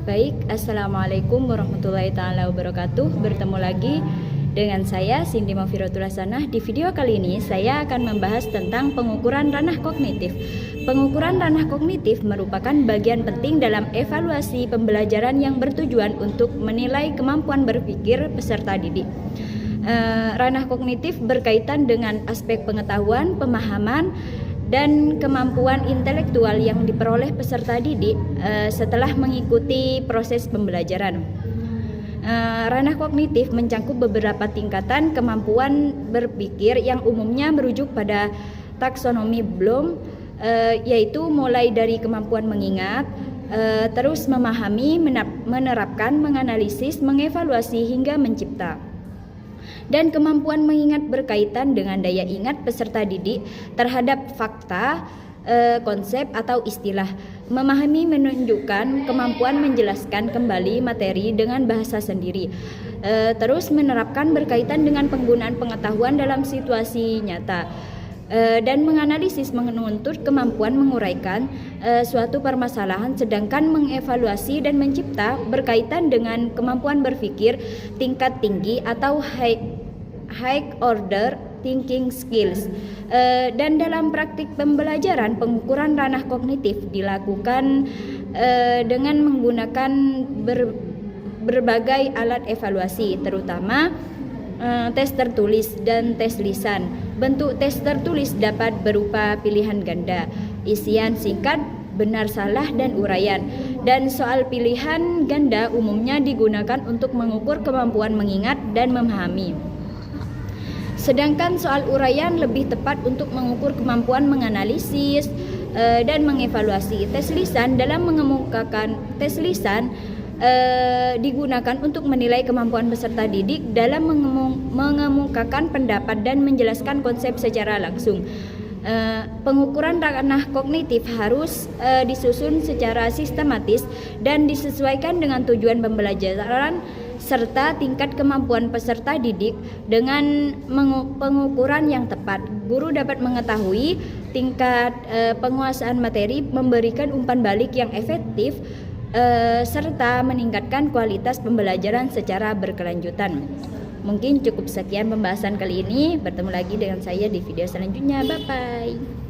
Baik, Assalamualaikum warahmatullahi taala wabarakatuh. Bertemu lagi dengan saya Cindy Mafirotul Hasanah. Di video kali ini saya akan membahas tentang pengukuran ranah kognitif. Pengukuran ranah kognitif merupakan bagian penting dalam evaluasi pembelajaran yang bertujuan untuk menilai kemampuan berpikir peserta didik. Ranah kognitif berkaitan dengan aspek pengetahuan, pemahaman, dan kemampuan intelektual yang diperoleh peserta didik setelah mengikuti proses pembelajaran. Ranah kognitif mencakup beberapa tingkatan kemampuan berpikir yang umumnya merujuk pada taksonomi Bloom, yaitu mulai dari kemampuan mengingat, terus memahami, menerapkan, menganalisis, mengevaluasi hingga mencipta. Dan kemampuan mengingat berkaitan dengan daya ingat peserta didik terhadap fakta, konsep atau istilah. Memahami menunjukkan kemampuan menjelaskan kembali materi dengan bahasa sendiri. Terus menerapkan berkaitan dengan penggunaan pengetahuan dalam situasi nyata. Dan menganalisis menuntut kemampuan menguraikan suatu permasalahan, sedangkan mengevaluasi dan mencipta berkaitan dengan kemampuan berpikir tingkat tinggi atau high order thinking skills. Dan dalam praktik pembelajaran, pengukuran ranah kognitif dilakukan dengan menggunakan berbagai alat evaluasi, terutama tes tertulis dan tes lisan. Bentuk tes tertulis dapat berupa pilihan ganda, isian singkat, benar salah, dan uraian. Dan soal pilihan ganda umumnya digunakan untuk mengukur kemampuan mengingat dan memahami. Sedangkan soal uraian lebih tepat untuk mengukur kemampuan menganalisis dan mengevaluasi. Tes lisan digunakan untuk menilai kemampuan peserta didik dalam mengemukakan pendapat dan menjelaskan konsep secara langsung. Pengukuran ranah kognitif harus disusun secara sistematis dan disesuaikan dengan tujuan pembelajaran serta tingkat kemampuan peserta didik. Dengan pengukuran yang tepat, guru dapat mengetahui tingkat penguasaan materi, memberikan umpan balik yang efektif, serta meningkatkan kualitas pembelajaran secara berkelanjutan. Mungkin cukup sekian pembahasan kali ini. Bertemu lagi dengan saya di video selanjutnya. Bye bye.